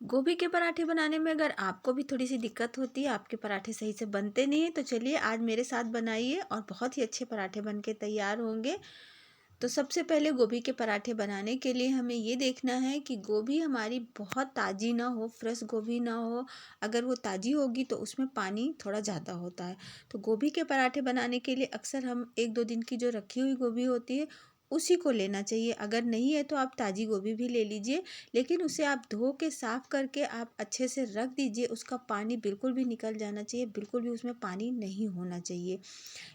गोभी के पराठे बनाने में अगर आपको भी थोड़ी सी दिक्कत होती है, आपके पराठे सही से बनते नहीं हैं, तो चलिए आज मेरे साथ बनाइए और बहुत ही अच्छे पराठे बन के तैयार होंगे। तो सबसे पहले गोभी के पराठे बनाने के लिए हमें ये देखना है कि गोभी हमारी बहुत ताज़ी ना हो, फ्रेश गोभी ना हो। अगर वो ताज़ी होगी तो उसमें पानी थोड़ा ज़्यादा होता है। तो गोभी के पराठे बनाने के लिए अक्सर हम 1-2 दिन की जो रखी हुई गोभी होती है, उसी को लेना चाहिए। अगर नहीं है तो आप ताज़ी गोभी भी ले लीजिए, लेकिन उसे आप धो के साफ़ करके आप अच्छे से रख दीजिए। उसका पानी बिल्कुल भी निकल जाना चाहिए, बिल्कुल भी उसमें पानी नहीं होना चाहिए।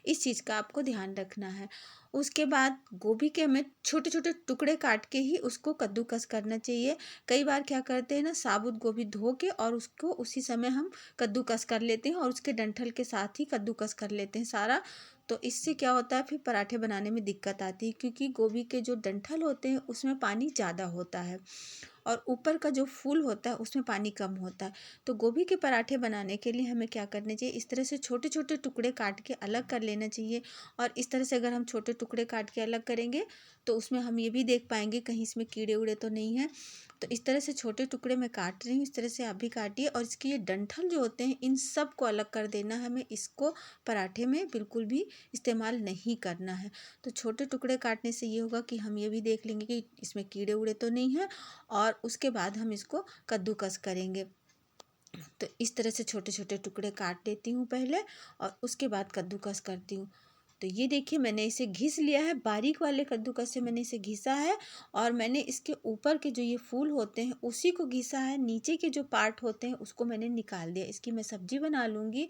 इस चीज़ का आपको ध्यान रखना है। उसके बाद गोभी के हमें छोटे-छोटे टुकड़े काट के ही उसको कद्दूकस करना चाहिए। कई बार क्या करते हैं ना, साबुत गोभी धो के और उसको उसी समय हम कद्दूकस कर लेते हैं और उसके डंठल के साथ ही कद्दूकस कर लेते हैं सारा। तो इससे क्या होता है, फिर पराठे बनाने में दिक्कत आती है, क्योंकि गोभी के जो डंठल होते हैं उसमें पानी ज़्यादा होता है और ऊपर का जो फूल होता है उसमें पानी कम होता है। तो गोभी के पराठे बनाने के लिए हमें क्या करना चाहिए, इस तरह से छोटे छोटे टुकड़े काट के अलग कर लेना चाहिए। और इस तरह से अगर हम छोटे टुकड़े काट के अलग करेंगे तो उसमें हम ये भी देख पाएंगे कहीं इसमें कीड़े उड़े तो नहीं है। तो इस तरह से छोटे टुकड़े मैं काट रही हूँ, इस तरह से आप भी काटिए। और इसके ये डंठल जो होते हैं इन सब को अलग कर देना है, हमें इसको पराठे में बिल्कुल भी इस्तेमाल नहीं करना है। तो छोटे टुकड़े काटने से ये होगा कि हम ये भी देख लेंगे कि इसमें कीड़े उड़े तो नहीं है, और उसके बाद हम इसको कद्दूकस करेंगे। तो इस तरह से छोटे छोटे टुकड़े काट लेती हूँ पहले और उसके बाद कद्दूकस करती हूँ। तो ये देखिए मैंने इसे घिस लिया है, बारीक वाले कद्दूकस से मैंने इसे घिसा है। और मैंने इसके ऊपर के जो ये फूल होते हैं उसी को घिसा है, नीचे के जो पार्ट होते हैं उसको मैंने निकाल दिया। इसकी मैं सब्जी बना लूँगी,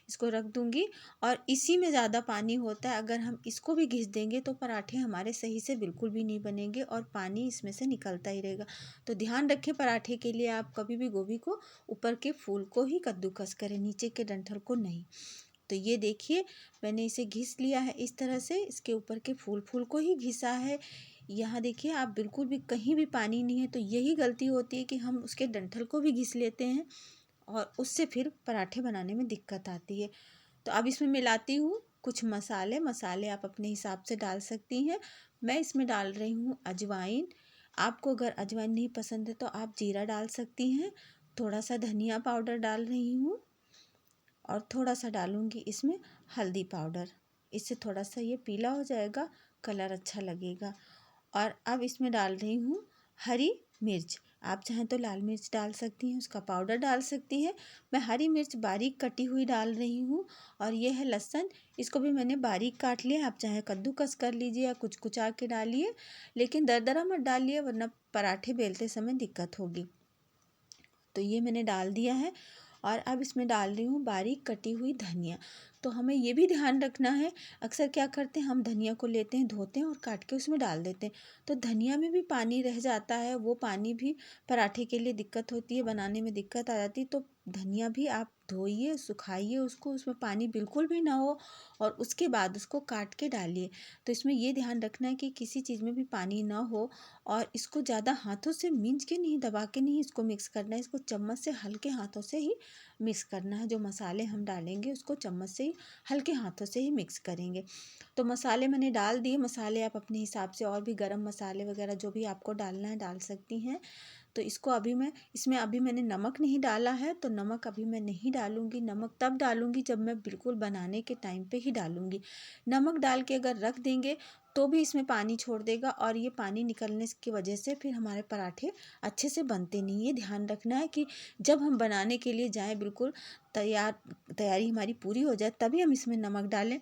इसको रख दूँगी। और इसी में ज़्यादा पानी होता है, अगर हम इसको भी घिस देंगे तो पराठे हमारे सही से बिल्कुल भी नहीं बनेंगे और पानी इसमें से निकलता ही रहेगा। तो ध्यान रखें, पराठे के लिए आप कभी भी गोभी को ऊपर के फूल को ही कद्दूकस करें, नीचे के डंठल को नहीं। तो ये देखिए मैंने इसे घिस लिया है, इस तरह से इसके ऊपर के फूल फूल को ही घिसा है। यहाँ देखिए आप बिल्कुल भी कहीं भी पानी नहीं है, तो यही गलती होती है कि हम उसके डंठल को भी घिस लेते हैं और उससे फिर पराठे बनाने में दिक्कत आती है। तो अब इसमें मिलाती हूँ कुछ मसाले। मसाले आप अपने हिसाब से डाल सकती हैं। मैं इसमें डाल रही हूँ अजवाइन। आपको अगर अजवाइन नहीं पसंद है तो आप जीरा डाल सकती हैं। थोड़ा सा धनिया पाउडर डाल रही हूँ और थोड़ा सा डालूँगी इसमें हल्दी पाउडर। इससे थोड़ा सा ये पीला हो जाएगा, कलर अच्छा लगेगा। और अब इसमें डाल रही हूँ हरी मिर्च। आप चाहें तो लाल मिर्च डाल सकती हैं, उसका पाउडर डाल सकती हैं। मैं हरी मिर्च बारीक कटी हुई डाल रही हूँ। और ये है लहसुन, इसको भी मैंने बारीक काट लिया। आप चाहे कद्दूकस कर लीजिए या कुछ कुचा के डालिए, लेकिन दरदरा मत डालिए वरना पराठे बेलते समय दिक्कत होगी। तो ये मैंने डाल दिया है। और अब इसमें डाल रही हूँ बारीक कटी हुई धनिया। तो हमें ये भी ध्यान रखना है, अक्सर क्या करते हैं हम धनिया को लेते हैं, धोते हैं और काट के उसमें डाल देते हैं। तो धनिया में भी पानी रह जाता है, वो पानी भी पराठे के लिए दिक्कत होती है, बनाने में दिक्कत आ जाती है। तो धनिया भी आप धोइए, सुखाइए उसको, उसमें पानी बिल्कुल भी ना हो और उसके बाद उसको काट के डालिए। तो इसमें ये ध्यान रखना है कि किसी चीज़ में भी पानी ना हो। और इसको ज़्यादा हाथों से मिंच के नहीं, दबा के नहीं इसको मिक्स करना है, इसको चम्मच से हल्के हाथों से ही मिक्स करना है। जो मसाले हम डालेंगे उसको चम्मच से ही हल्के हाथों से ही मिक्स करेंगे। तो मसाले मैंने डाल दिए। मसाले आप अपने हिसाब से और भी गरम मसाले वगैरह जो भी आपको डालना है डाल सकती हैं। तो इसको अभी मैं इसमें अभी मैंने नमक नहीं डाला है, तो नमक अभी मैं नहीं डालूँगी। नमक तब डालूँगी जब मैं बिल्कुल बनाने के टाइम पे ही डालूँगी। नमक डाल के अगर रख देंगे तो भी इसमें पानी छोड़ देगा और ये पानी निकलने की वजह से फिर हमारे पराठे अच्छे से बनते नहीं। ये ध्यान रखना है कि जब हम बनाने के लिए जाएँ, बिल्कुल तैयारी हमारी पूरी हो जाए तभी हम इसमें नमक डालें।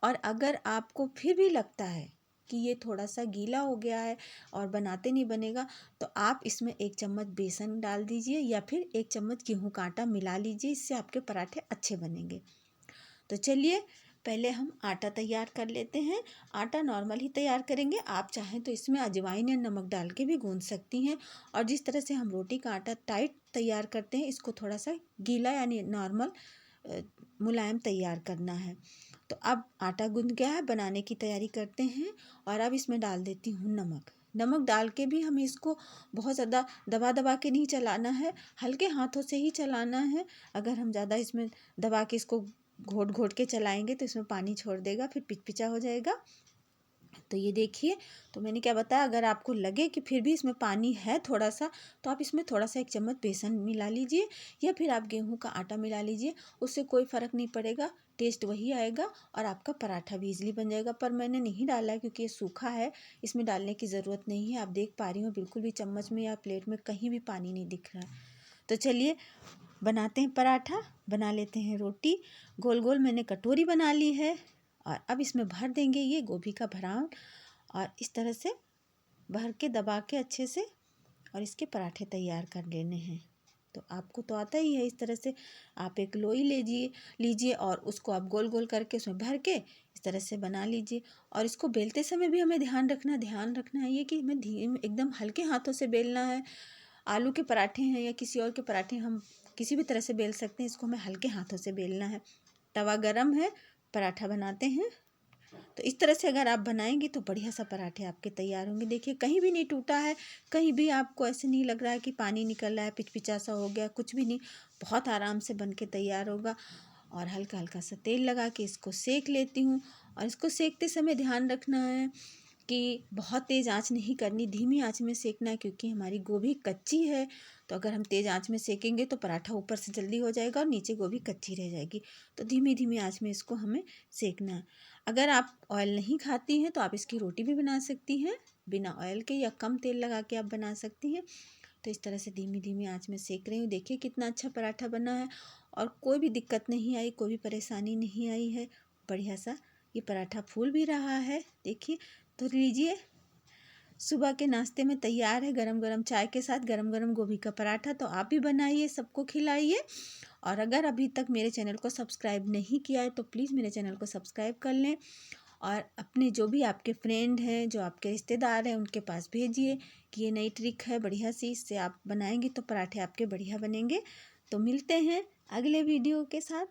और अगर आपको फिर भी लगता है कि ये थोड़ा सा गीला हो गया है और बनाते नहीं बनेगा, तो आप इसमें 1 चम्मच बेसन डाल दीजिए या फिर 1 चम्मच गेहूं का आटा मिला लीजिए, इससे आपके पराठे अच्छे बनेंगे। तो चलिए पहले हम आटा तैयार कर लेते हैं। आटा नॉर्मल ही तैयार करेंगे, आप चाहें तो इसमें अजवाइन या नमक डाल के भी गूंथ सकती हैं। और जिस तरह से हम रोटी का आटा टाइट तैयार करते हैं, इसको थोड़ा सा गीला यानी नॉर्मल मुलायम तैयार करना है। तो अब आटा गूंथ गया है, बनाने की तैयारी करते हैं। और अब इसमें डाल देती हूँ नमक। नमक डाल के भी हमें इसको बहुत ज़्यादा दबा दबा के नहीं चलाना है, हल्के हाथों से ही चलाना है। अगर हम ज़्यादा इसमें दबा के इसको घोट घोट के चलाएंगे तो इसमें पानी छोड़ देगा, फिर पिचपिचा हो जाएगा। तो ये देखिए, तो मैंने क्या बताया, अगर आपको लगे कि फिर भी इसमें पानी है थोड़ा सा, तो आप इसमें थोड़ा सा 1 चम्मच बेसन मिला लीजिए या फिर आप गेहूं का आटा मिला लीजिए। उससे कोई फ़र्क नहीं पड़ेगा, टेस्ट वही आएगा और आपका पराठा भी ईज़िली बन जाएगा। पर मैंने नहीं डाला है क्योंकि ये सूखा है, इसमें डालने की ज़रूरत नहीं है। आप देख पा रही हो बिल्कुल भी चम्मच में या प्लेट में कहीं भी पानी नहीं दिख रहा है। तो चलिए बनाते हैं पराठा, बना लेते हैं रोटी। गोल गोल मैंने कटोरी बना ली है और अब इसमें भर देंगे ये गोभी का भरावन और इस तरह से भर के दबा के अच्छे से और इसके पराठे तैयार कर लेने हैं। तो आपको तो आता ही है, इस तरह से आप एक लोई लीजिए और उसको आप गोल गोल करके उसमें भर के इस तरह से बना लीजिए। और इसको बेलते समय भी हमें ध्यान रखना है ये कि हमें धीमे एकदम हल्के हाथों से बेलना है। आलू के पराठे हैं या किसी और के पराठे हम किसी भी तरह से बेल सकते हैं, इसको हमें हल्के हाथों से बेलना है। तवा गरम है, पराठा बनाते हैं। तो इस तरह से अगर आप बनाएंगे तो बढ़िया सा पराठे आपके तैयार होंगे। देखिए कहीं भी नहीं टूटा है, कहीं भी आपको ऐसे नहीं लग रहा है कि पानी निकल रहा है, पिचपिचा सा हो गया, कुछ भी नहीं। बहुत आराम से बन के तैयार होगा। और हल्का हल्का सा तेल लगा के इसको सेक लेती हूँ। और इसको सेकते समय ध्यान रखना है कि बहुत तेज़ आंच नहीं करनी, धीमी आंच में सेकना है क्योंकि हमारी गोभी कच्ची है। तो अगर हम तेज़ आंच में सेकेंगे तो पराठा ऊपर से जल्दी हो जाएगा और नीचे गोभी कच्ची रह जाएगी। तो धीमी धीमी आंच में इसको हमें सेकना है। अगर आप ऑयल नहीं खाती हैं तो आप इसकी रोटी भी बना सकती हैं, बिना ऑयल के या कम तेल लगा के आप बना सकती हैं। तो इस तरह से धीमी धीमी आंच में सेक रही हूँ। देखिए कितना अच्छा पराठा बना है और कोई भी दिक्कत नहीं आई, कोई भी परेशानी नहीं आई है। बढ़िया सा ये पराठा फूल भी रहा है, देखिए। तो लीजिए, सुबह के नाश्ते में तैयार है गरम गरम चाय के साथ गरम गरम गोभी का पराठा। तो आप भी बनाइए, सबको खिलाइए। और अगर अभी तक मेरे चैनल को सब्सक्राइब नहीं किया है तो प्लीज़ मेरे चैनल को सब्सक्राइब कर लें और अपने जो भी आपके फ्रेंड हैं, जो आपके रिश्तेदार हैं, उनके पास भेजिए कि ये नई ट्रिक है बढ़िया सी, इससे आप बनाएंगे तो पराठे आपके बढ़िया बनेंगे। तो मिलते हैं अगले वीडियो के साथ।